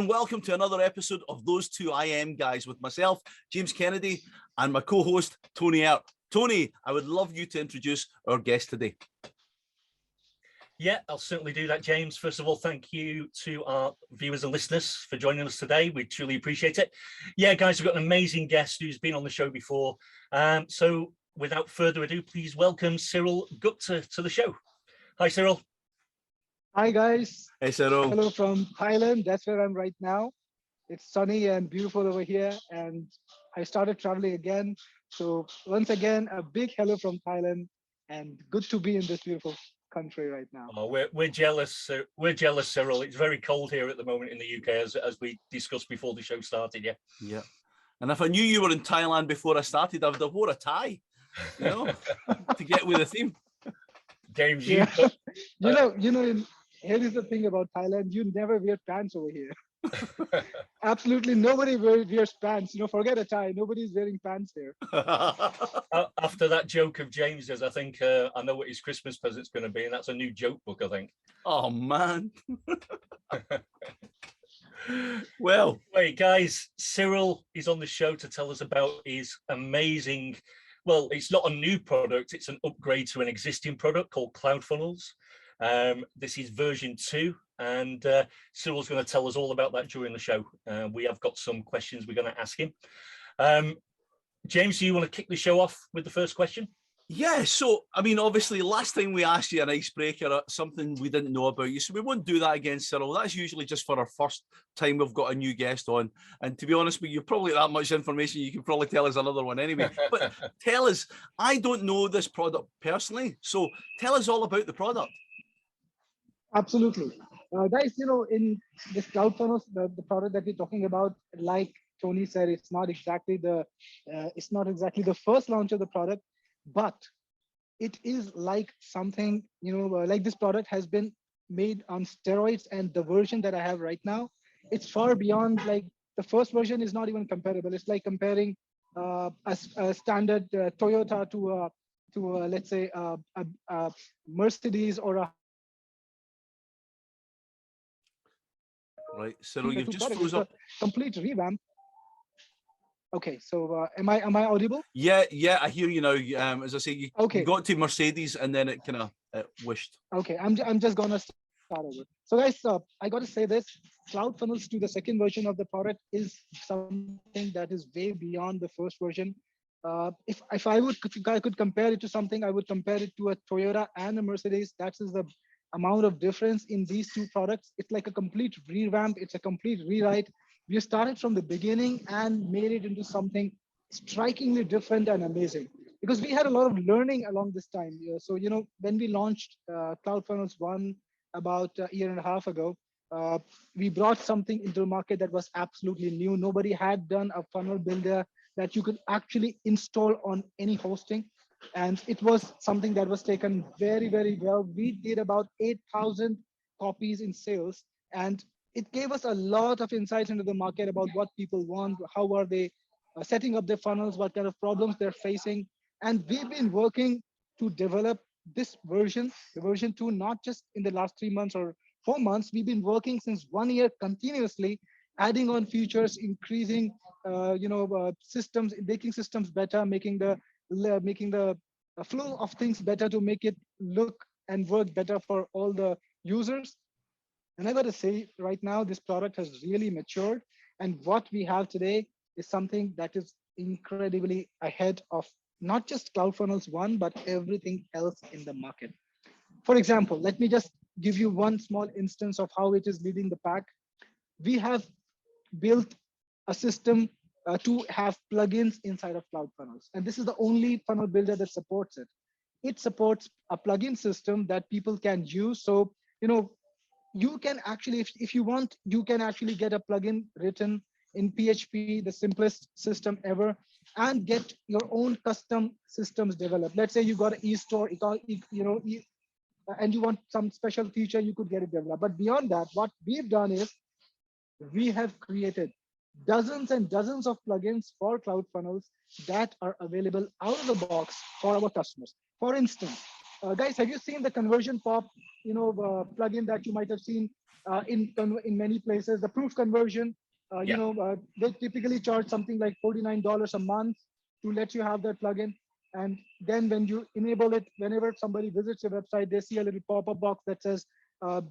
and welcome to another episode of Those Two I Am Guys with myself, James Kennedy, and my co-host, Tony Earp. Tony, I would love you to introduce our guest today. Yeah, I'll certainly do that, James. First of all, thank you to our viewers and listeners for joining us today. We truly appreciate it. Yeah, guys, we've got an amazing guest who's been on the show before. So without further ado, please welcome Cyril Gupta to the show. Hi, Cyril. Hi, guys. Hey, Cyril. Hello from Thailand. That's where I'm right now. It's sunny and beautiful over here, and I started traveling again. So once again, a big hello from Thailand, and good to be in this beautiful country right now. Oh, we're jealous. We're jealous, Cyril. It's very cold here at the moment in the UK, as we discussed before the show started. Yeah. Yeah. And if I knew you were in Thailand before I started, I would have wore a tie, you know, to get with the theme. James, Yeah. Here is the thing about Thailand. You never wear pants over here. Absolutely nobody wears pants. Forget a tie. Nobody's wearing pants here. After that joke of James's, I think I know what his Christmas present's going to be, and that's a new joke book, I think. Oh, man. Well, hey guys, Cyril is on the show to tell us about his amazing, well, it's not a new product, it's an upgrade to an existing product called CloudFunnels. This is version 2, and Cyril's going to tell us all about that during the show. We have got some questions we're going to ask him. James, do you want to kick the show off with the first question? yeah, so, I mean, obviously, last time we asked you an icebreaker, something we didn't know about you, so we won't do that again, Cyril. That's usually just for our first time we've got a new guest on. And to be honest with you, probably that much information, you can probably tell us another one anyway. But tell us, I don't know this product personally, so tell us all about the product. Absolutely. Guys, in this CloudFunnels, the product that we're talking about, like Tony said, it's not exactly the first launch of the product, but it is like something, like this product has been made on steroids, and the version that I have right now, it's far beyond. Like, the first version is not even comparable. It's like comparing a standard Toyota to let's say a Mercedes or a. Right, Cyril, you've just froze up. Complete revamp. Okay, so am I audible? Yeah, I hear you now. As I say, you got to Mercedes and then it kind of wished. Okay, I'm just gonna start over. So guys, I got to say this: CloudFunnels to the second version of the product is something that is way beyond the first version. If I could compare it to something, I would compare it to a Toyota and a Mercedes. That is the amount of difference in these two products. It's like a complete revamp. It's a complete rewrite. We started from the beginning and made it into something strikingly different and amazing, because we had a lot of learning along this time. So, when we launched CloudFunnels 1 about a year and a half ago, we brought something into the market that was absolutely new. Nobody had done a funnel builder that you could actually install on any hosting. And it was something that was taken very, very well. We did about 8,000 copies in sales, and it gave us a lot of insights into the market about what people want, how are they setting up their funnels, what kind of problems they're facing. And we've been working to develop this version, the version 2, not just in the last 3 months or 4 months. We've been working since 1 year continuously, adding on features, increasing, systems, making systems better, making the flow of things better to make it look and work better for all the users. And I got to say, right now, this product has really matured. And what we have today is something that is incredibly ahead of not just CloudFunnels 1, but everything else in the market. For example, let me just give you one small instance of how it is leading the pack. We have built a system to have plugins inside of CloudFunnels. And this is the only funnel builder that supports it. It supports a plugin system that people can use. So, you can actually, if you want, you can actually get a plugin written in PHP, the simplest system ever, and get your own custom systems developed. Let's say you got an e-store, and you want some special feature, you could get it developed. But beyond that, what we've done is we have created dozens and dozens of plugins for CloudFunnels that are available out of the box for our customers. For instance, guys, have you seen the conversion pop, plugin that you might have seen in many places. The proof conversion, they typically charge something like $49 a month to let you have that plugin. And then when you enable it, whenever somebody visits your website, they see a little pop-up box that says,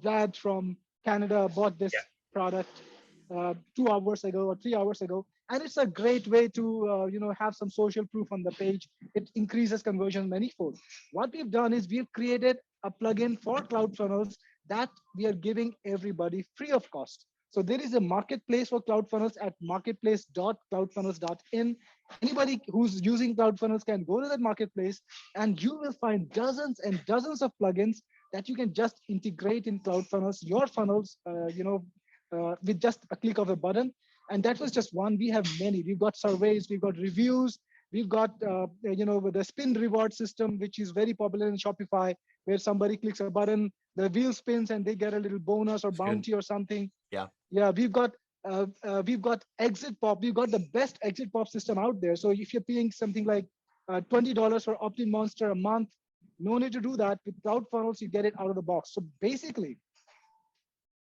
Brad from Canada bought this product 2 hours ago or 3 hours ago. And it's a great way to have some social proof on the page. It increases conversion manifold. What we've done is we've created a plugin for CloudFunnels that we are giving everybody free of cost. So there is a marketplace for CloudFunnels at marketplace.cloudfunnels.in. Anybody who's using CloudFunnels can go to that marketplace, and you will find dozens and dozens of plugins that you can just integrate in CloudFunnels, your funnels, with just a click of a button. And that was just one. We have many. We've got surveys, we've got reviews, we've got the spin reward system, which is very popular in Shopify, where somebody clicks a button, the wheel spins, and they get a little bonus or bounty or something. Yeah. We've got exit pop. We've got the best exit pop system out there. So if you're paying something like $20 for Opt-in Monster a month, no need to do that. With CloudFunnels, you get it out of the box. So basically,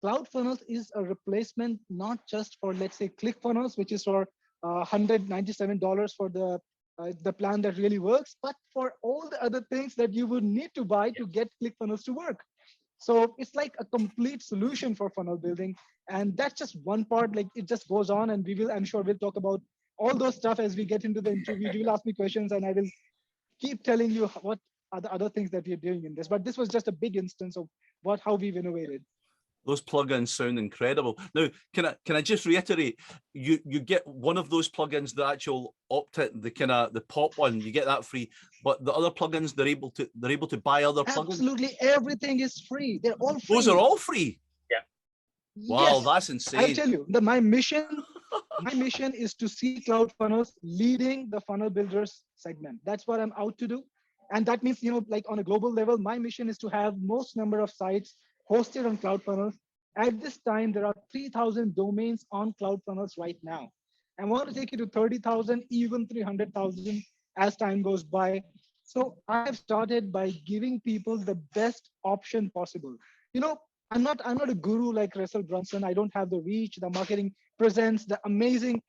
CloudFunnels is a replacement not just for, let's say, ClickFunnels, which is for $197 for the plan that really works, but for all the other things that you would need to buy to get ClickFunnels to work. So it's like a complete solution for funnel building. And that's just one part. Like, it just goes on, and I'm sure we'll talk about all those stuff as we get into the interview. You will ask me questions, and I will keep telling you what are the other things that we're doing in this. But this was just a big instance of how we've innovated. Those plugins sound incredible. Now, can I just reiterate? You get one of those plugins, the actual opt-in, the pop one, you get that free. But the other plugins, they're able to buy other plugins. Absolutely, everything is free. They're all free. Those are all free. Yeah. Wow, yes. that's insane. I'll tell you, my mission is to see CloudFunnels leading the funnel builders segment. That's what I'm out to do. And that means, like on a global level, my mission is to have most number of sites hosted on CloudFunnels. At this time, there are 3,000 domains on CloudFunnels right now. I want to take it to 30,000, even 300,000 as time goes by. So I have started by giving people the best option possible. I'm not a guru like Russell Brunson. I don't have the reach, the marketing presence, the amazing,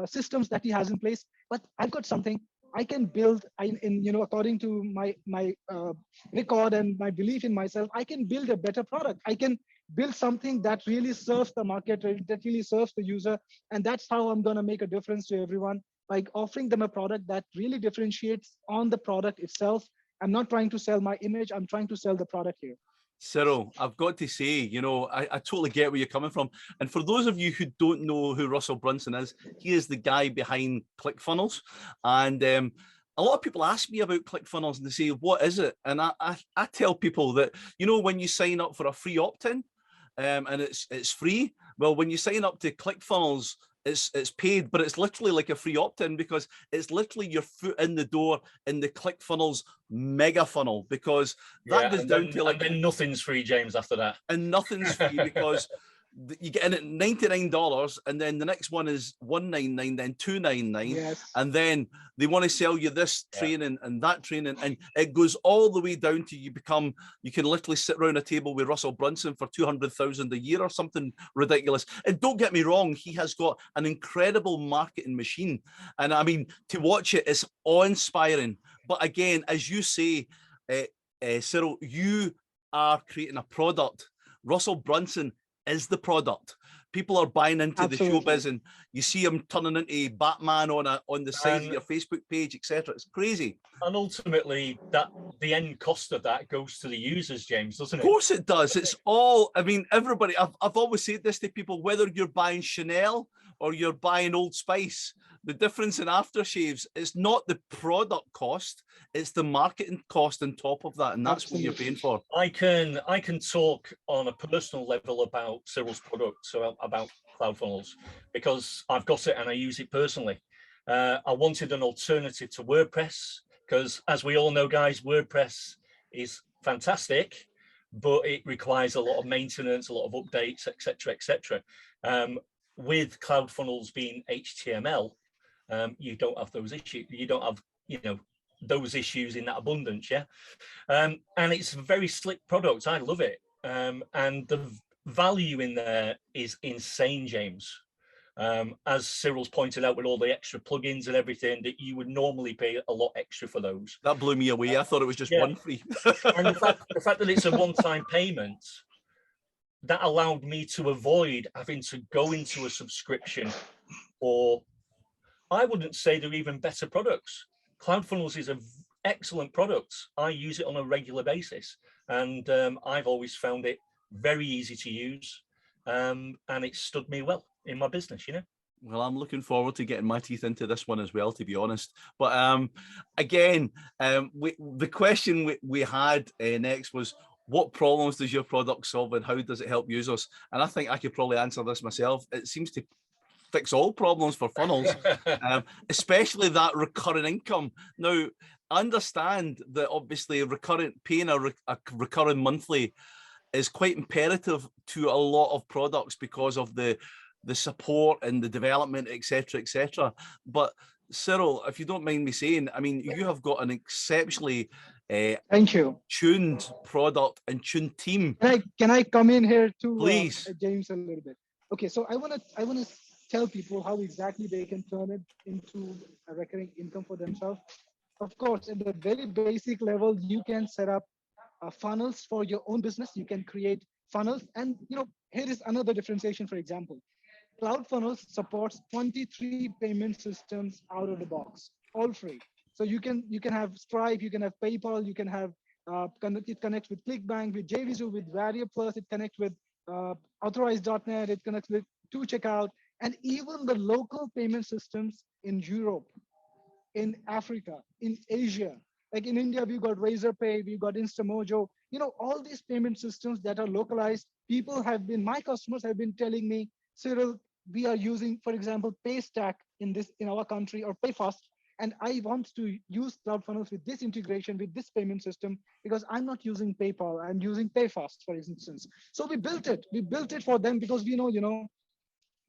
systems that he has in place. But I've got something I can build according to my record and my belief in myself. I can build a better product. I can build something that really serves the market, that really serves the user. And that's how I'm going to make a difference to everyone, by offering them a product that really differentiates on the product itself. I'm not trying to sell my image. I'm trying to sell the product here. Cyril, I've got to say, I totally get where you're coming from. And for those of you who don't know who Russell Brunson is, he is the guy behind ClickFunnels. And a lot of people ask me about ClickFunnels and they say, what is it? And I tell people that, when you sign up for a free opt-in and it's free, well, when you sign up to ClickFunnels, it's paid, but it's literally like a free opt-in, because it's literally your foot in the door in the ClickFunnels mega funnel, because that goes down to like, and then nothing's free, James, after that. And nothing's free because you get in at $99, and then the next one is $199, then $299, yes. And then they want to sell you this training and that training, and it goes all the way down to you can literally sit around a table with Russell Brunson for $200,000 a year or something ridiculous. And don't get me wrong, he has got an incredible marketing machine, and I mean, to watch it is awe-inspiring. But again, as you say, Cyril, you are creating a product. Russell Brunson is the product. People are buying into Absolutely. the showbiz, and you see him turning into Batman on the side of your Facebook page, etc. It's crazy. And ultimately, the end cost of that goes to the users, James, doesn't it? Of course it does. It's all, I mean, everybody, I've always said this to people, whether you're buying Chanel or you're buying Old Spice, the difference in aftershaves is not the product cost, it's the marketing cost on top of that, and that's Absolutely. What you're paying for. I can talk on a personal level about Cyril's product, so about CloudFunnels, because I've got it and I use it personally. I wanted an alternative to WordPress, because as we all know, guys, WordPress is fantastic, but it requires a lot of maintenance, a lot of updates, etc., etc. With CloudFunnels being HTML, you don't have those issues. You don't have, those issues in that abundance, yeah. And it's a very slick product. I love it. And value in there is insane, James. As Cyril's pointed out, with all the extra plugins and everything, that you would normally pay a lot extra for those. That blew me away. I thought it was just one free. And the fact that it's a one-time payment, that allowed me to avoid having to go into a subscription, or I wouldn't say they're even better products. CloudFunnels is an excellent product. I use it on a regular basis, and I've always found it very easy to use, and it stood me well in my business, you know. Well, I'm looking forward to getting my teeth into this one as well, to be honest. But again, the question we had next was, what problems does your product solve and how does it help users? And I think I could probably answer this myself. It seems to fix all problems for funnels, especially that recurring income. Now, I understand that obviously paying a recurring monthly is quite imperative to a lot of products because of the support and the development, etc., etc. But Cyril, if you don't mind me saying, I mean, you have got an exceptionally thank you tuned product and tuned team. Can I come in here too, please, James, a little bit? Okay, so I want to tell people how exactly they can turn it into a recurring income for themselves. Of course, at the very basic level, you can set up funnels for your own business. You can create funnels, and here is another differentiation. For example, CloudFunnels supports 23 payment systems out of the box, all free. So you can have Stripe, you can have PayPal, you can have it connects with ClickBank, with JVZoo, with Vario Plus, it connects with Authorize.net, it connects with ToCheckout, and even the local payment systems in Europe, in Africa, in Asia. Like in India, we've got Razorpay, we've got Instamojo. All these payment systems that are localized. My customers have been telling me, Cyril, we are using, for example, Paystack in our country, or PayFast, and I want to use CloudFunnels with this integration, with this payment system, because I'm not using PayPal, I'm using PayFast, for instance. So we built it. We built it for them because we know,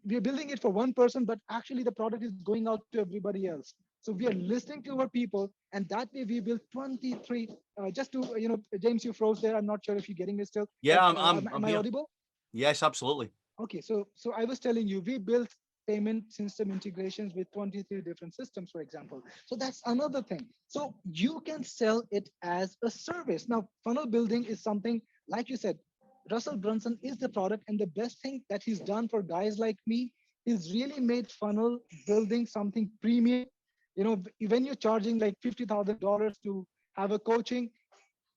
we're building it for one person, but actually the product is going out to everybody else. So we are listening to our people, and that way we built 23. Just to, James, you froze there. I'm not sure if you're getting me still. Yeah, but, am I here. audible? Yes, absolutely. Okay, so I was telling you, we built payment system integrations with 23 different systems, for example. So that's another thing. So you can sell it as a service. Now, funnel building is something, like you said, Russell Brunson is the product, and the best thing that he's done for guys like me is really made funnel building something premium. When you're charging like $50,000 to have a coaching,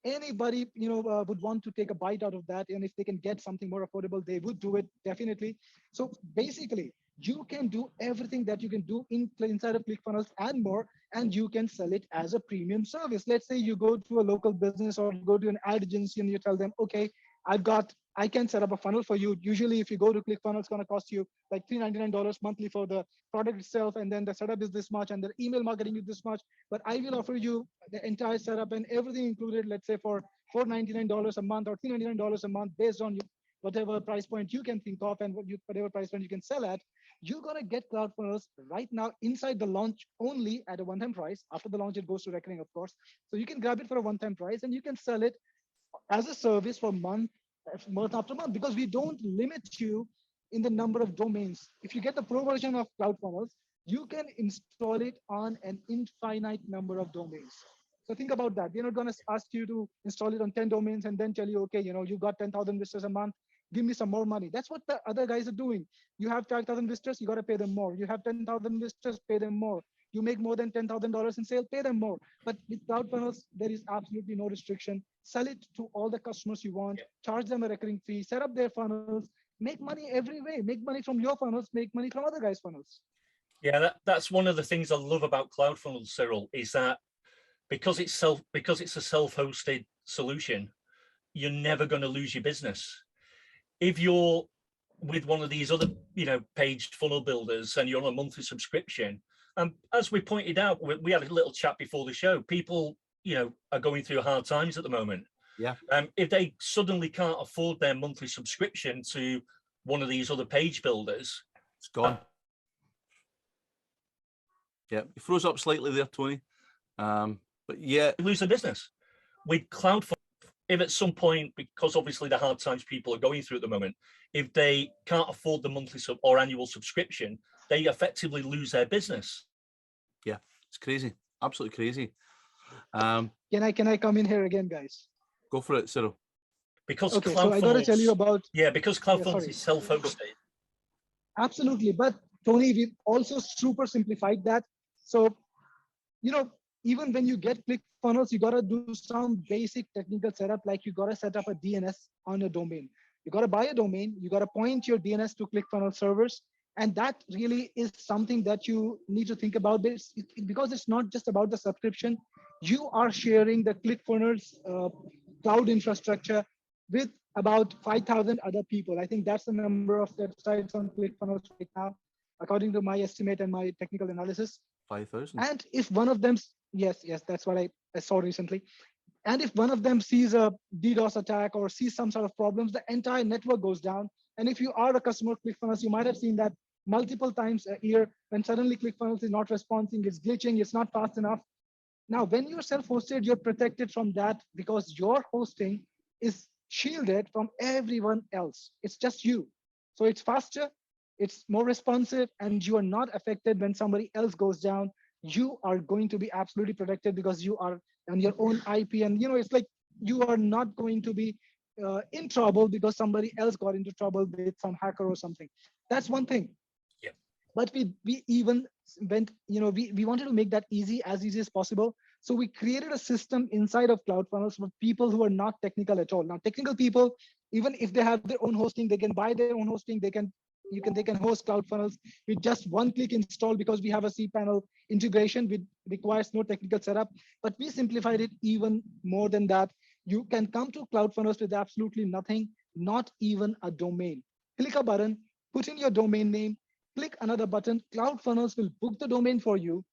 anybody would want to take a bite out of that, and if they can get something more affordable, they would do it, definitely. So basically, you can do everything that you can do inside of ClickFunnels and more, and you can sell it as a premium service. Let's say you go to a local business or you go to an ad agency and you tell them, okay, I can set up a funnel for you. Usually if you go to ClickFunnels, it's going to cost you like $399 monthly for the product itself, and then the setup is this much, and the email marketing is this much, but I will offer you the entire setup and everything included, let's say for $499 a month or $399 a month, based on whatever price point you can think of and whatever price point you can sell at. You're going to get CloudFunnels right now inside the launch only at a one-time price. After the launch, it goes to recurring, of course. So you can grab it for a one-time price, and you can sell it as a service for month after month, because we don't limit you in the number of domains. If you get the pro version of CloudFunnels, you can install it on an infinite number of domains. So think about that. We're not going to ask you to install it on 10 domains and then tell you, okay, you've got 10,000 visitors a month, give me some more money. That's what the other guys are doing. You have 5,000 visitors, you got to pay them more. You have 10,000 visitors, pay them more. You make more than $10,000 in sale, pay them more. But with CloudFunnels, there is absolutely no restriction. Sell it to all the customers you want, charge them a recurring fee, set up their funnels, make money every way. Make money from your funnels, make money from other guys' funnels. Yeah, that's one of the things I love about CloudFunnels, Cyril, is that because it's a self-hosted solution, you're never going to lose your business. If you're with one of these other, page funnel builders and you're on a monthly subscription, as we pointed out, we had a little chat before the show, people, are going through hard times at the moment. Yeah. If they suddenly can't afford their monthly subscription to one of these other page builders, it's gone. Yeah, it froze up slightly there, Tony. But yeah, lose their business. With CloudFunnels, if at some point, because obviously the hard times people are going through at the moment, if they can't afford the monthly or annual subscription, they effectively lose their business. Yeah, it's crazy, absolutely crazy. Can I come in here again, guys? Go for it, Cyril. Because okay, so I got to tell you about because CloudFunnels is self-hosted. Absolutely, but Tony, we've also super simplified that. So, even when you get ClickFunnels, you got to do some basic technical setup, like you got to set up a DNS on a domain. You got to buy a domain, you got to point your DNS to ClickFunnels servers. And that really is something that you need to think about, because it's not just about the subscription. You are sharing the ClickFunnels cloud infrastructure with about 5,000 other people. I think that's the number of websites on ClickFunnels right now, according to my estimate and my technical analysis. 5,000. And if one of them, yes, that's what I saw recently. And if one of them sees a DDoS attack or sees some sort of problems, the entire network goes down. And if you are a customer of ClickFunnels, you might have seen that multiple times a year when suddenly ClickFunnels is not responding, it's glitching, it's not fast enough. Now, when you're self-hosted, you're protected from that because your hosting is shielded from everyone else. It's just you. So it's faster, it's more responsive, and you are not affected when somebody else goes down. You are going to be absolutely protected because you are on your own IP. And, it's like you are not going to be in trouble because somebody else got into trouble with some hacker or something. That's one thing. Yeah. But we even went, we wanted to make that easy as possible. So we created a system inside of CloudFunnels for people who are not technical at all. Now, technical people, even if they have their own hosting, they can buy their own hosting. They can host CloudFunnels with just one-click install because we have a cPanel integration, which requires no technical setup. But we simplified it even more than that. You can come to CloudFunnels with absolutely nothing, not even a domain. Click a button, put in your domain name, click another button. CloudFunnels will book the domain for you.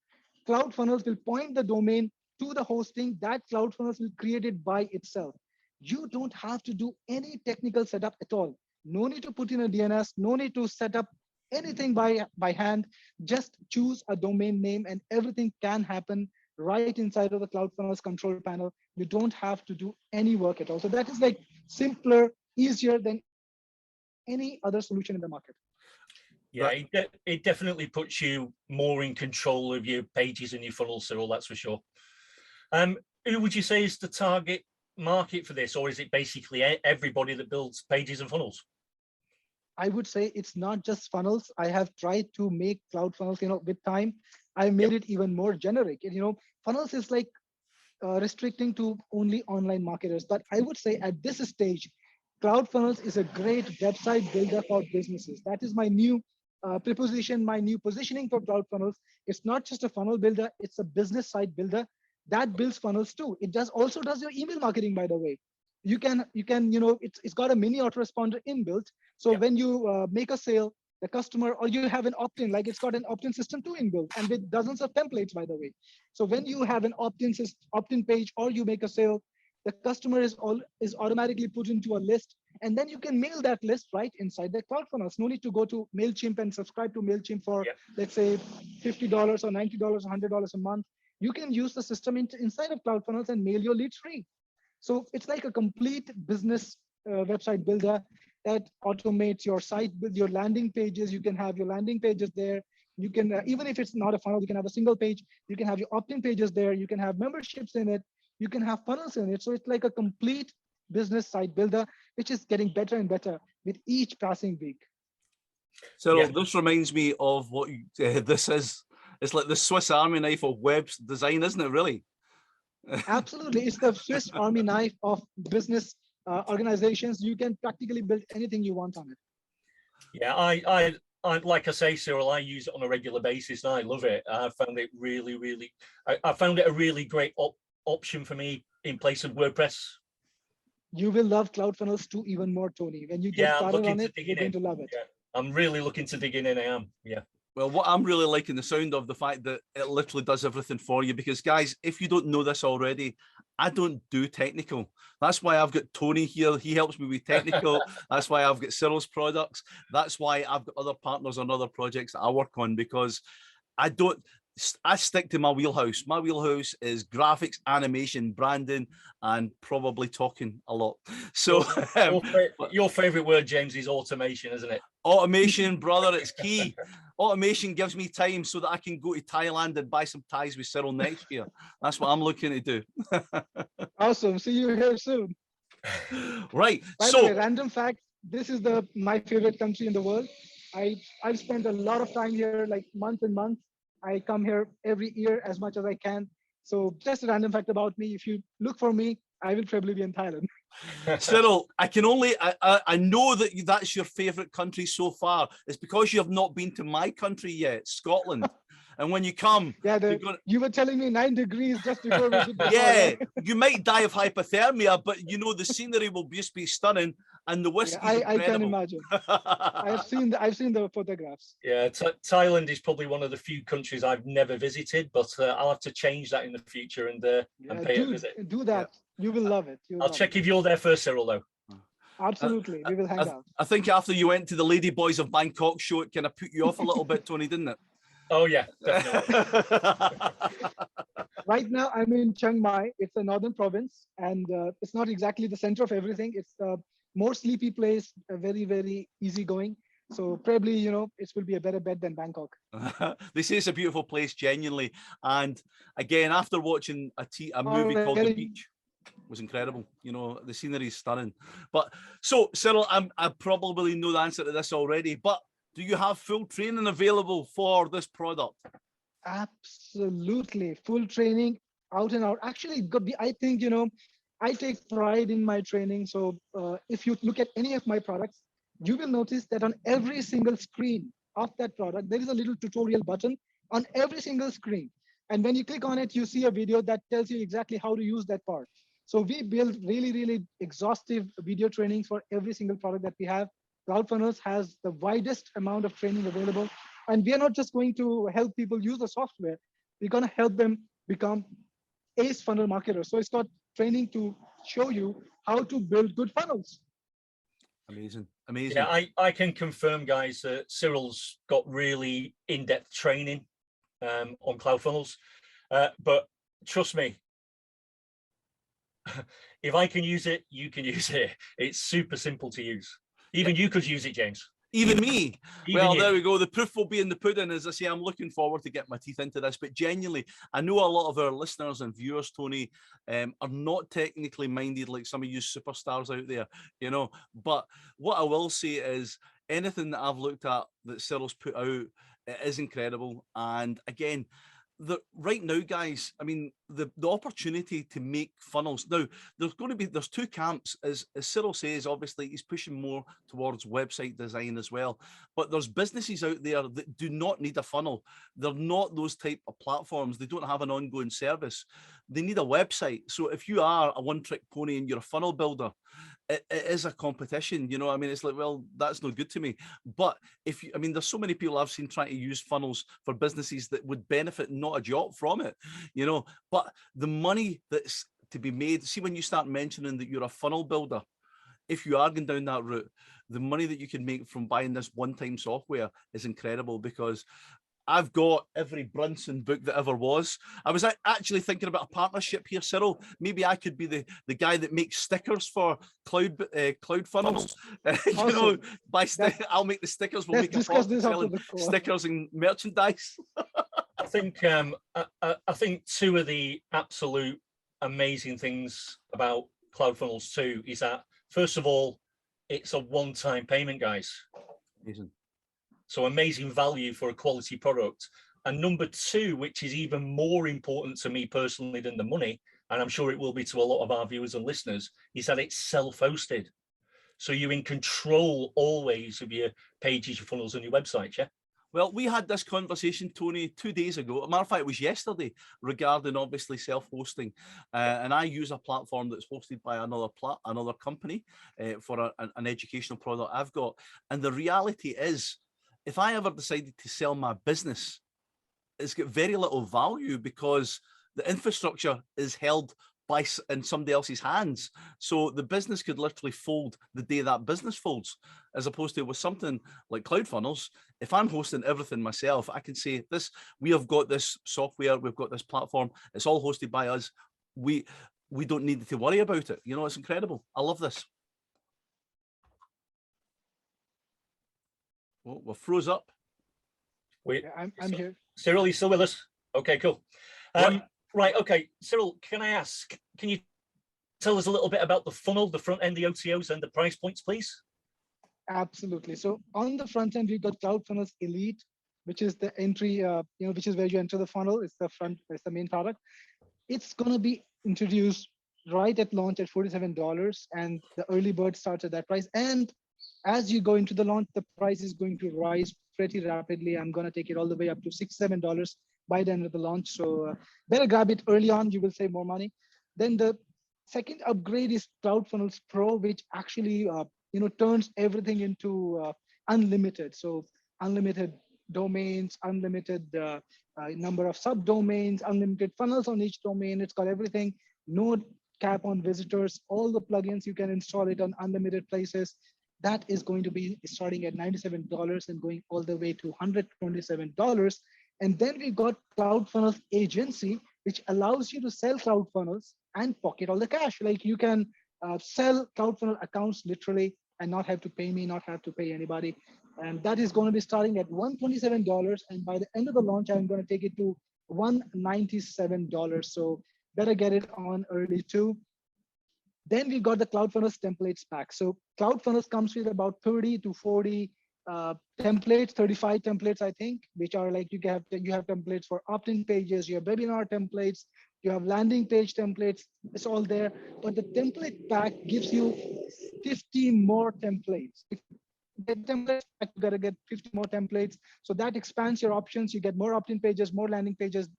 CloudFunnels will point the domain to the hosting that CloudFunnels will create it by itself. You don't have to do any technical setup at all. No need to put in a DNS, no need to set up anything by hand. Just choose a domain name and everything can happen right inside of the CloudFunnels control panel. You don't have to do any work at all. So that is like simpler, easier than any other solution in the market. Yeah, it definitely puts you more in control of your pages and your funnels, Cyril, that's for sure. Who would you say is the target market for this, or is it basically everybody that builds pages and funnels? I would say it's not just funnels. I have tried to make CloudFunnels, with time, I made it even more generic. Funnels is like restricting to only online marketers. But I would say at this stage, CloudFunnels is a great website builder for businesses. That is my new preposition, my new positioning for CloudFunnels. It's not just a funnel builder, it's a business site builder that builds funnels too. It also does your email marketing, by the way. You can, it's got a mini autoresponder inbuilt. So when you make a sale, the customer, or you have an opt-in, like it's got an opt-in system too inbuilt and with dozens of templates, by the way. So when you have an opt-in page or you make a sale, the customer is automatically put into a list, and then you can mail that list right inside the CloudFunnels. No need to go to MailChimp and subscribe to MailChimp for, let's say, $50 or $90 or $100 a month. You can use the system inside of CloudFunnels and mail your leads free. So it's like a complete business website builder that automates your site with your landing pages. You can have your landing pages there. You can, even if it's not a funnel, you can have a single page. You can have your opt-in pages there. You can have memberships in it. You can have funnels in it. So it's like a complete business site builder, which is getting better and better with each passing week. Cyril, this reminds me of what this is. It's like the Swiss Army knife of web design, isn't it, really? Absolutely. It's the Swiss Army knife of business organizations. You can practically build anything you want on it. Yeah, I like I say, Cyril, I use it on a regular basis and I love it. I found it really, I found it a really great option for me in place of WordPress. You will love CloudFunnels too even more, Tony. When you get started on it, you're going to love it. Yeah. I'm really looking to dig in, and I am. Yeah. Well, what I'm really liking the sound of the fact that it literally does everything for you, because guys, if you don't know this already, I don't do technical. That's why I've got Tony here. He helps me with technical. That's why I've got Cyril's products. That's why I've got other partners on other projects that I work on, because I don't, I stick to my wheelhouse. My wheelhouse is graphics, animation, branding, and probably talking a lot. So your favorite word, James, is automation, isn't it? Automation, brother, it's key. Automation gives me time so that I can go to Thailand and buy some ties with Cyril next year. That's what I'm looking to do. Awesome. See you here soon. Right. By the way, random fact, this is my favorite country in the world. I've spent a lot of time here, like months and months. I come here every year as much as I can. So just a random fact about me. If you look for me, I will probably be in Thailand. Cyril, I know that that's your favorite country so far. It's because you have not been to my country yet, Scotland. And when you come, you were telling me 9 degrees just before we did the yeah, you might die of hypothermia, but you know the scenery will just be stunning, and the whiskey. I can imagine. I've seen the photographs. Yeah, Thailand is probably one of the few countries I've never visited, but I'll have to change that in the future and pay a visit. Do that. Yeah. You will love it. I'll check if you're there first, Cyril, though. Absolutely, we will hang out. I think after you went to the Lady Boys of Bangkok show, it kind of put you off a little bit, Tony, didn't it? Oh yeah, definitely. Right now, I'm in Chiang Mai. It's a northern province, and it's not exactly the center of everything. It's a more sleepy place, very, very easygoing. So probably, it will be a better bet than Bangkok. They say it's a beautiful place, genuinely. And again, after watching a movie called The Beach, was incredible. The scenery is stunning. But so, Cyril, I probably know the answer to this already, but do you have full training available for this product? Absolutely. Full training, out and out. Actually, I think, I take pride in my training. So if you look at any of my products, you will notice that on every single screen of that product, there is a little tutorial button on every single screen. And when you click on it, you see a video that tells you exactly how to use that part. So we build really, really exhaustive video trainings for every single product that we have. CloudFunnels has the widest amount of training available. And we are not just going to help people use the software. We're going to help them become ace funnel marketers. So it's got training to show you how to build good funnels. Amazing. Amazing. Yeah, I can confirm, guys, that Cyril's got really in-depth training on CloudFunnels. But trust me, if I can use it, you can use it. It's super simple to use. Even you could use it, James. Even me. Well, there we go. The proof will be in the pudding. As I say, I'm looking forward to get my teeth into this. But genuinely, I know a lot of our listeners and viewers, Tony, are not technically minded like some of you superstars out there, But what I will say is anything that I've looked at that Cyril's put out, it is incredible. And again, right now, guys, I mean, the opportunity to make funnels. Now, there's two camps. As Cyril says, obviously, he's pushing more towards website design as well. But there's businesses out there that do not need a funnel. They're not those type of platforms. They don't have an ongoing service. They need a website. So if you are a one-trick pony and you're a funnel builder, it is a competition, I mean, it's like, well, that's no good to me. But there's so many people I've seen trying to use funnels for businesses that would benefit not a jot from it, but the money that's to be made, see, when you start mentioning that you're a funnel builder, if you are going down that route, the money that you can make from buying this one-time software is incredible, because I've got every Brunson book that ever was. I was actually thinking about a partnership here, Cyril. Maybe I could be the guy that makes stickers for CloudFunnels. Awesome. I'll make the stickers. We'll make discuss this selling stickers and merchandise. I think two of the absolute amazing things about CloudFunnels too is that, first of all, it's a one-time payment, guys. Amazing. So amazing value for a quality product. And number two, which is even more important to me personally than the money, and I'm sure it will be to a lot of our viewers and listeners, is that it's self-hosted. So you're in control always of your pages, your funnels, and your website, yeah? Well, we had this conversation, Tony, 2 days ago. As a matter of fact, it was yesterday, regarding obviously self-hosting. And I use a platform that's hosted by another company for an educational product I've got. And the reality is, if I ever decided to sell my business, it's got very little value because the infrastructure is held in somebody else's hands. So the business could literally fold the day that business folds, as opposed to with something like CloudFunnels. If I'm hosting everything myself, I can say this, we have got this software, we've got this platform, it's all hosted by us. We don't need to worry about it. You know, it's incredible. I love this. Well, we're froze up. Wait, Yeah, I'm here. Cyril, you still with us? Okay, cool. Right, okay. Cyril, can I ask, can you tell us a little bit about the funnel, the front end, the OTOs, and the price points, please? Absolutely. So on the front end, we've got CloudFunnels Elite, which is the entry, which is where you enter the funnel. It's the main product. It's going to be introduced right at launch at $47, and the early bird starts at that price. And as you go into the launch, the price is going to rise pretty rapidly. I'm going to take it all the way up to $6, $7 by the end of the launch. So better grab it early on. You will save more money. Then the second upgrade is CloudFunnels Pro, which actually turns everything into unlimited. So unlimited domains, unlimited number of subdomains, unlimited funnels on each domain. It's got everything. No cap on visitors. All the plugins, you can install it on unlimited places. That is going to be starting at $97 and going all the way to $127. And then we've got CloudFunnels Agency, which allows you to sell CloudFunnels and pocket all the cash. Like you can sell CloudFunnels accounts literally and not have to pay me, not have to pay anybody. And that is going to be starting at $127. And by the end of the launch, I'm going to take it to $197. So better get it on early too. Then we've got the CloudFunnels templates pack. So CloudFunnels comes with about 30 to 40 templates, 35 templates, I think, which are like you have templates for opt-in pages, you have webinar templates, you have landing page templates. It's all there. But the template pack gives you 50 more templates. If the template pack, you got to get 50 more templates. So that expands your options. You get more opt-in pages, more landing pages,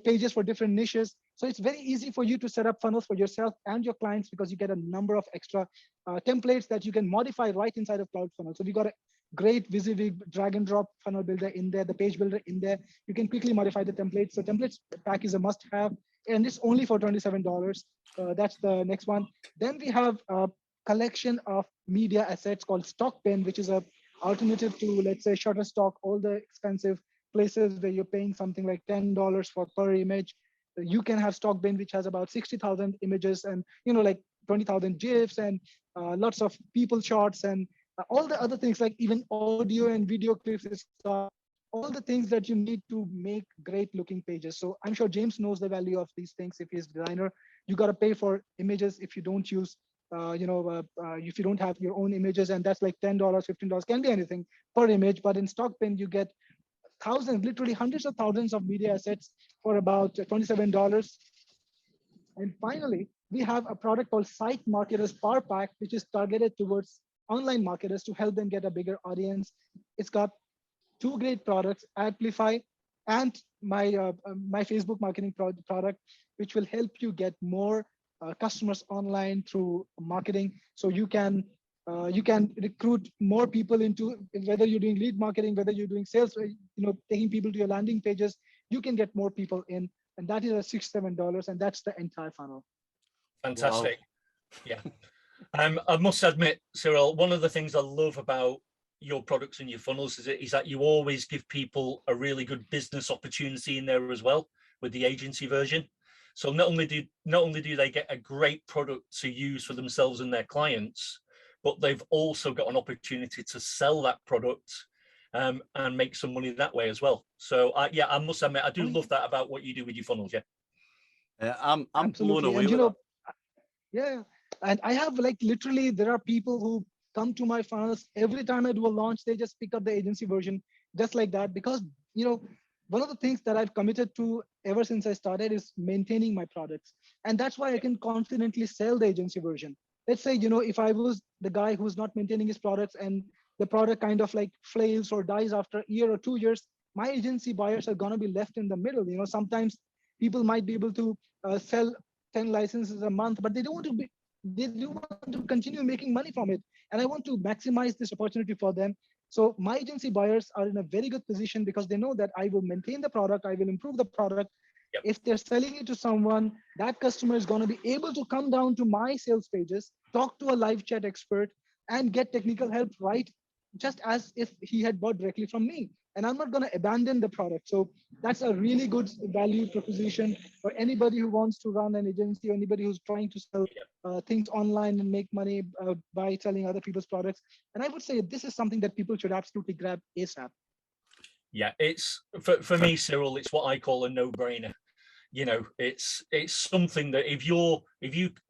pages for different niches. So it's very easy for you to set up funnels for yourself and your clients because you get a number of extra templates that you can modify right inside of CloudFunnels. So we got a great WYSIWYG drag and drop funnel builder in there, the page builder in there. You can quickly modify the templates. So templates pack is a must have, and it's only for $27. That's the next one. Then we have a collection of media assets called Stockpin, which is a alternative to, let's say, Shutterstock, all the expensive places where you're paying something like $10 for per image. You can have Stockpin, which has about 60,000 images and, like 20,000 GIFs and lots of people shots and all the other things, like even audio and video clips, all the things that you need to make great looking pages. So I'm sure James knows the value of these things. If he's a designer, you got to pay for images if you don't use, if you don't have your own images, and that's like $10, $15, can be anything per image. But in Stockpin, you get thousands, literally hundreds of thousands of media assets for about $27. And finally, we have a product called Site Marketers Power Pack, which is targeted towards online marketers to help them get a bigger audience. It's got two great products, Amplify and my Facebook marketing product, which will help you get more customers online through marketing. So you can recruit more people into, whether you're doing lead marketing, whether you're doing sales, taking people to your landing pages, you can get more people in, and that is a $6, $7, and that's the entire funnel. Fantastic. Wow. Yeah. I must admit, Cyril, one of the things I love about your products and your funnels is that you always give people a really good business opportunity in there as well with the agency version. So not only do they get a great product to use for themselves and their clients, but they've also got an opportunity to sell that product and make some money that way as well. So yeah, I must admit, I do love that about what you do with your funnels. Yeah, I'm blown away with that. Yeah, and I have literally, there are people who come to my funnels every time I do a launch. They just pick up the agency version just like that, because one of the things that I've committed to ever since I started is maintaining my products, and that's why I can confidently sell the agency version. Let's say, if I was the guy who's not maintaining his products and the product kind of flails or dies after a year or 2 years, my agency buyers are going to be left in the middle. Sometimes people might be able to sell 10 licenses a month, but they do want to continue making money from it. And I want to maximize this opportunity for them. So my agency buyers are in a very good position because they know that I will maintain the product, I will improve the product, Yep. If they're selling it to someone, that customer is going to be able to come down to my sales pages, talk to a live chat expert, and get technical help right, just as if he had bought directly from me. And I'm not going to abandon the product. So that's a really good value proposition for anybody who wants to run an agency, or anybody who's trying to sell things online and make money by selling other people's products. And I would say this is something that people should absolutely grab ASAP. Yeah, it's for me, Cyril, it's what I call a no-brainer. You know, it's something that if you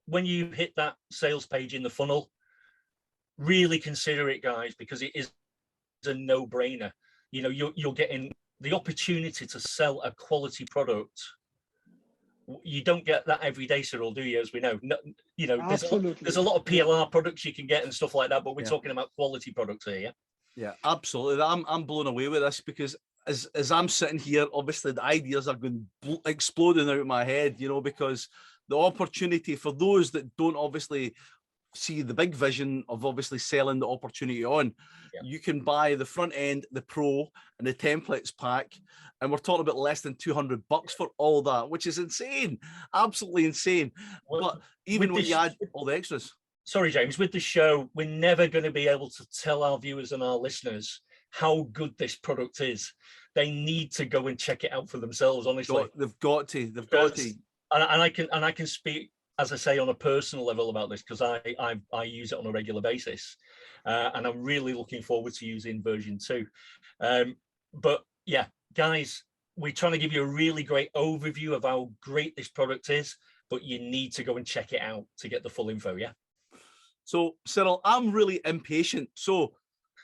when you hit that sales page in the funnel, really consider it, guys, because it is a no-brainer. You know, you're getting the opportunity to sell a quality product. You don't get that every day, Cyril, do you? As we know, no, you know, there's a lot of PLR products you can get and stuff like that, but we're talking about quality products here. Yeah. Yeah, absolutely. I'm blown away with this, because as I'm sitting here, obviously the ideas are going exploding out of my head, you know, because the opportunity for those that don't obviously see the big vision of obviously selling the opportunity on, you can buy the front end, the pro, and the templates pack, and we're talking about less than $200 for all that, which is insane, absolutely insane. Well, but even when you add all the extras. Sorry, James, with the show, we're never going to be able to tell our viewers and our listeners how good this product is. They need to go and check it out for themselves, honestly. They've got to. And I can speak, as I say, on a personal level about this, because I use it on a regular basis. And I'm really looking forward to using version 2. But yeah, guys, we're trying to give you a really great overview of how great this product is, but you need to go and check it out to get the full info, yeah? So, Cyril, I'm really impatient. So,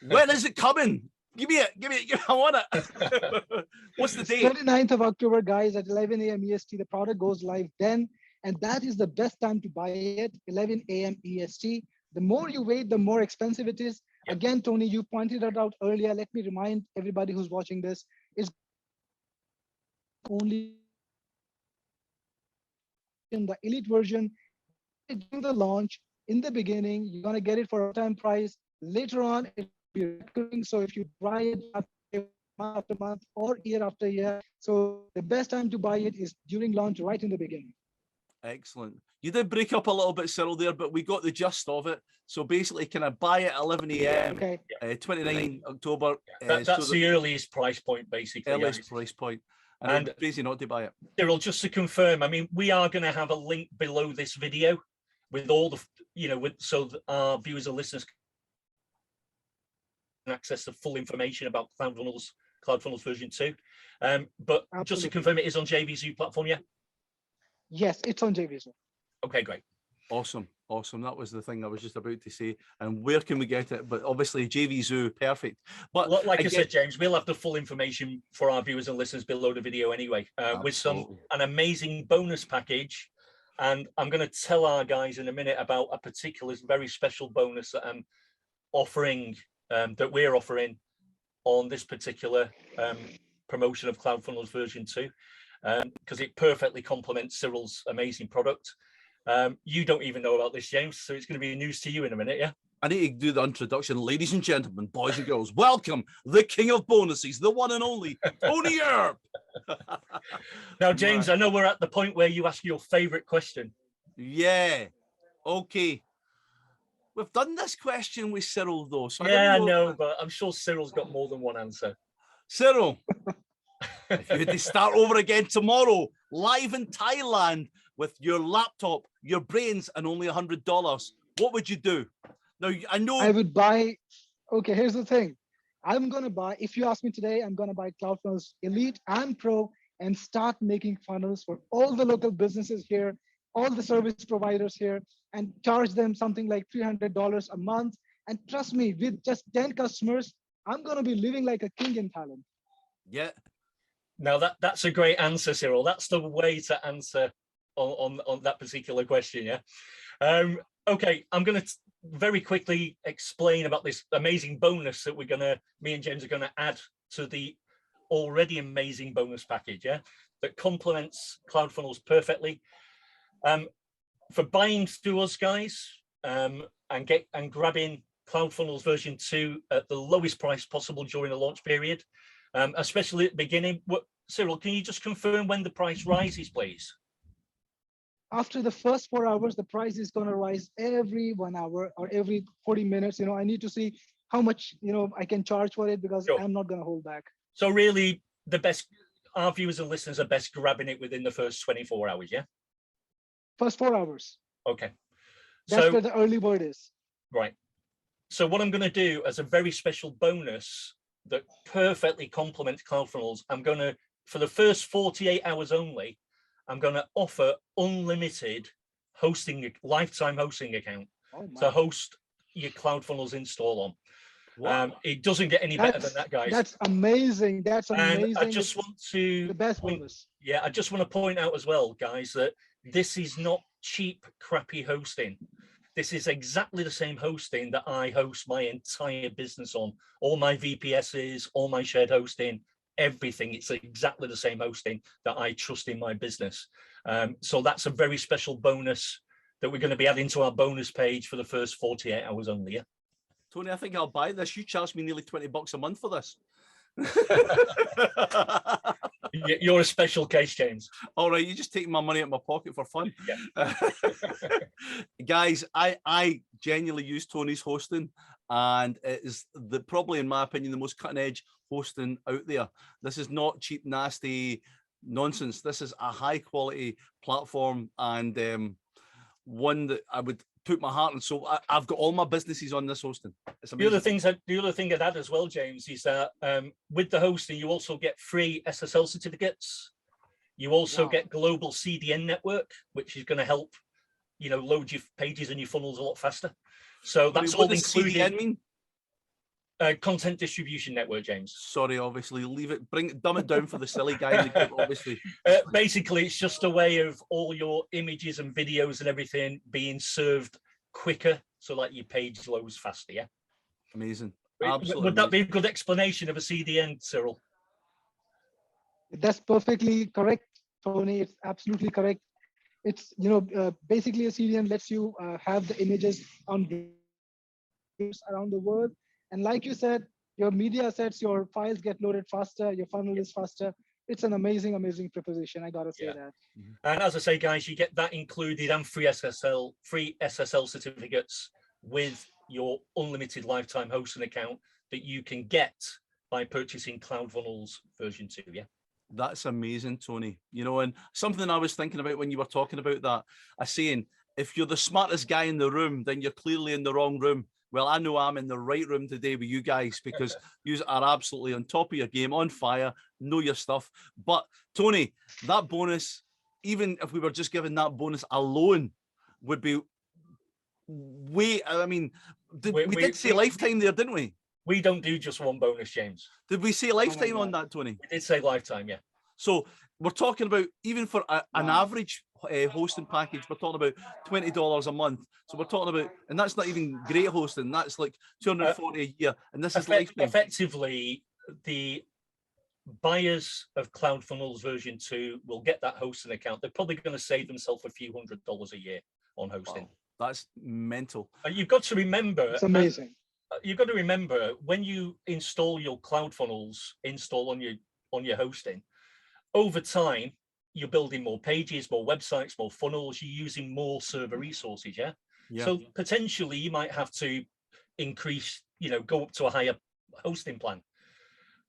when is it coming? Give me it. I want it. What's the date? 29th of October, guys, at 11 a.m. EST. The product goes live then, and that is the best time to buy it, 11 a.m. EST. The more you wait, the more expensive it is. Yep. Again, Tony, you pointed it out earlier. Let me remind everybody who's watching this, is only in the elite version during the launch. In the beginning, you're going to get it for a time price. Later on, it will be recurring. So if you buy it month after month or year after year, so the best time to buy it is during launch, right in the beginning. Excellent. You did break up a little bit, Cyril, there, but we got the gist of it. So basically, can I buy it at 11 a.m., 29 October? That's the earliest price point, basically. Earliest price point. And crazy not to buy it. Cyril, just to confirm, I mean, we are going to have a link below this video with all the, you know, so that our viewers and listeners can access the full information about CloudFunnels version 2. But absolutely, just to confirm, it is on JVZoo platform, yeah? Yes, it's on JVZoo. Okay, great. Awesome. That was the thing I was just about to say. And where can we get it? But obviously JVZoo, perfect. But like I said, James, we'll have the full information for our viewers and listeners below the video anyway, with an amazing bonus package. And I'm going to tell our guys in a minute about a particular very special bonus that I'm offering, that we're offering on this particular promotion of CloudFunnels version 2, because it perfectly complements Cyril's amazing product. You don't even know about this, James, so it's going to be news to you in a minute, yeah? I need to do the introduction. Ladies and gentlemen, boys and girls, welcome the king of bonuses, the one and only Tony Earp. Now, James, I know we're at the point where you ask your favorite question. Yeah. Okay. We've done this question with Cyril, though. So yeah, I know, but I'm sure Cyril's got more than one answer. Cyril, if you had to start over again tomorrow, live in Thailand, with your laptop, your brains, and only $100, what would you do? Now, I know I would buy. Okay, here's the thing. I'm gonna buy. If you ask me today, I'm gonna buy CloudFunnels Elite and Pro and start making funnels for all the local businesses here, all the service providers here, and charge them something like $300 a month. And trust me, with just 10 customers, I'm gonna be living like a king in Thailand. Yeah. Now that's a great answer, Cyril. That's the way to answer on that particular question, yeah? Okay, I'm going to very quickly explain about this amazing bonus that me and James are going to add to the already amazing bonus package, yeah? That complements CloudFunnels perfectly. For buying through us, guys, and grabbing CloudFunnels version 2 at the lowest price possible during the launch period, especially at the beginning, Cyril, can you just confirm when the price rises, please? After the first 4 hours, the price is going to rise every 1 hour or every 40 minutes. I need to see how much, I can charge for it, because Sure. I'm not going to hold back. So really, our viewers and listeners are best grabbing it within the first 24 hours, yeah? First 4 hours. Okay. That's where the early bird is. Right. So what I'm going to do as a very special bonus that perfectly complements CloudFunnels, I'm going to, for the first 48 hours only, I'm going to offer unlimited lifetime hosting account to host your CloudFunnels install on. Wow. It doesn't get any better than that, guys. That's amazing. That's amazing. And I just want to the best bonus. Yeah, I just want to point out as well, guys, that this is not cheap, crappy hosting. This is exactly the same hosting that I host my entire business on. All my VPSs, all my shared hosting, everything. It's exactly the same hosting that I trust in my business. So that's a very special bonus that we're going to be adding to our bonus page for the first 48 hours only. Yeah. Tony, I think I'll buy this. You charge me nearly $20 a month for this. You're a special case, James. All right, you're just taking my money out of my pocket for fun. Yeah. Guys, I genuinely use Tony's hosting, and it is probably, in my opinion, the most cutting edge hosting out there. This is not cheap, nasty nonsense. This is a high quality platform, and one that I would put my heart and soul. I've got all my businesses on this hosting. It's amazing. The other thing of that as well, James, is that with the hosting, you also get free SSL certificates. You also get global CDN network, which is going to help, load your pages and your funnels a lot faster. So that's all included. CDN mean? Content distribution network, James. Sorry, obviously, leave it. Dumb it down for the silly guy in the group, obviously. Basically, it's just a way of all your images and videos and everything being served quicker, so that your page loads faster. Yeah. Amazing. Absolutely. Would that be a good explanation of a CDN, Cyril? That's perfectly correct, Tony. It's absolutely correct. It's basically a CDN lets you have the images on around the world. And like you said, your media assets, your files get loaded faster, your funnel is faster. It's an amazing, amazing proposition. I gotta say that. And as I say, guys, you get that included and free SSL certificates with your unlimited lifetime hosting account that you can get by purchasing CloudFunnels version 2. Yeah. That's amazing, Tony. And something I was thinking about when you were talking about that, I saying, if you're the smartest guy in the room, then you're clearly in the wrong room. Well, I know I'm in the right room today with you guys, because you are absolutely on top of your game, on fire, know your stuff. But Tony, that bonus, even if we were just given that bonus alone, would be way, I mean, we did say lifetime there, didn't we? We don't do just one bonus, James. Did we say lifetime on that, Tony? We did say lifetime, yeah. So we're talking about, even for an average hosting package, we're talking about $20 a month. So we're talking about, and that's not even great hosting, that's like $240 a year, and this is lifetime. Effectively, the buyers of CloudFunnels version 2 will get that hosting account. They're probably going to save themselves a few $100s a year on hosting. Wow, that's mental. You've got to remember, it's amazing. You've got to remember, when you install your CloudFunnels install on your hosting, over time, you're building more pages, more websites, more funnels, you're using more server resources, yeah? So potentially you might have to increase, go up to a higher hosting plan.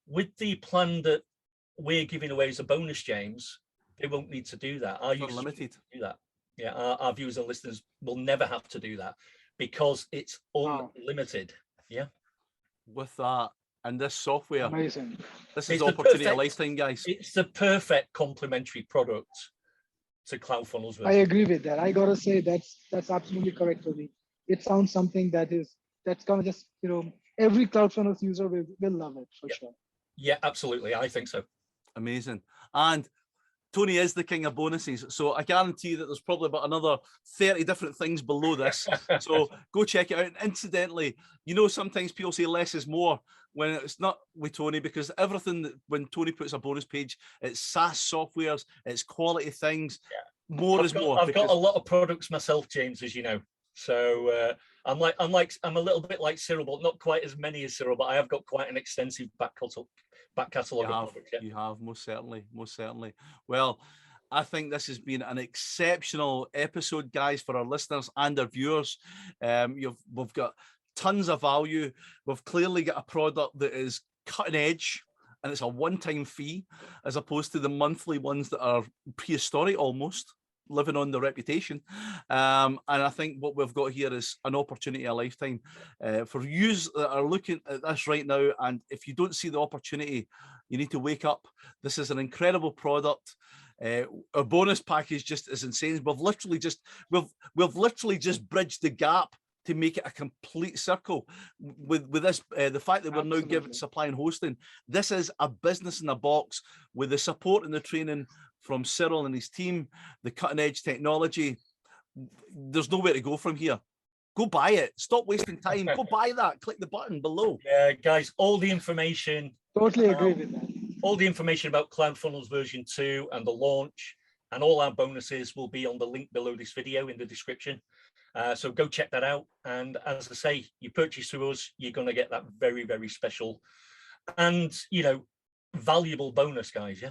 With the plan that we're giving away as a bonus, James, they won't need to do that. Our users limited. do that. Yeah, our viewers and listeners will never have to do that because it's unlimited. Yeah. With that and this software, amazing. This is opportunity a lifetime, guys. It's the perfect complementary product to CloudFunnels. I agree with that. I gotta say that's absolutely correct for me. It sounds something that's gonna just every CloudFunnels user will love it for sure. Yeah, absolutely. I think so. Amazing. And Tony is the king of bonuses, so I guarantee that there's probably about another 30 different things below this. So go check it out. And incidentally, sometimes people say less is more when it's not with Tony, because everything that when Tony puts a bonus page, it's SaaS softwares, it's quality things. Yeah. More is more. I've got a lot of products myself, James, as you know. So I'm a little bit like Cyril, but not quite as many as Cyril. But I have got quite an extensive back back catalogue of products. Yeah. You have, most certainly, most certainly. Well, I think this has been an exceptional episode, guys, for our listeners and our viewers. We've got tons of value. We've clearly got a product that is cutting edge, and it's a one-time fee, as opposed to the monthly ones that are prehistoric almost, living on the reputation. And I think what we've got here is an opportunity a lifetime for you that are looking at this right now. And if you don't see the opportunity, you need to wake up. This is an incredible product. Our bonus package just is insane. We've literally just bridged the gap to make it a complete circle with this. The fact that we're now giving supply and hosting, this is a business in a box with the support and the training from Cyril and his team, the cutting edge technology. There's nowhere to go from here. Go buy it. Stop wasting time. Go buy that. Click the button below. Yeah, guys, all the information. Totally agree with that. All the information about CloudFunnels version 2 and the launch and all our bonuses will be on the link below this video in the description. So go check that out. And as I say, you purchase through us, you're going to get that very, very special and, you know, valuable bonus, guys. Yeah.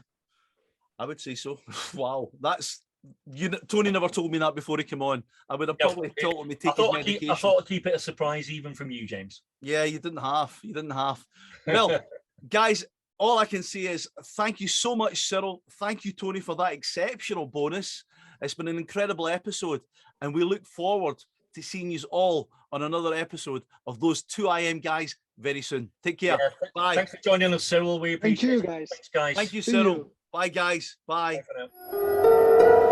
I would say so. Wow. Tony never told me that before he came on. I would have probably told him to take his medication. I thought I'd keep it a surprise even from you, James. Yeah, you didn't have. Well, guys, all I can say is thank you so much, Cyril. Thank you, Tony, for that exceptional bonus. It's been an incredible episode, and we look forward to seeing you all on another episode of those 2IM guys very soon. Take care. Yeah, bye. Thanks for joining us, Cyril. We appreciate it. Thank you, guys. Thanks, guys. Thank you, Cyril. Bye, guys. Bye. Bye for now.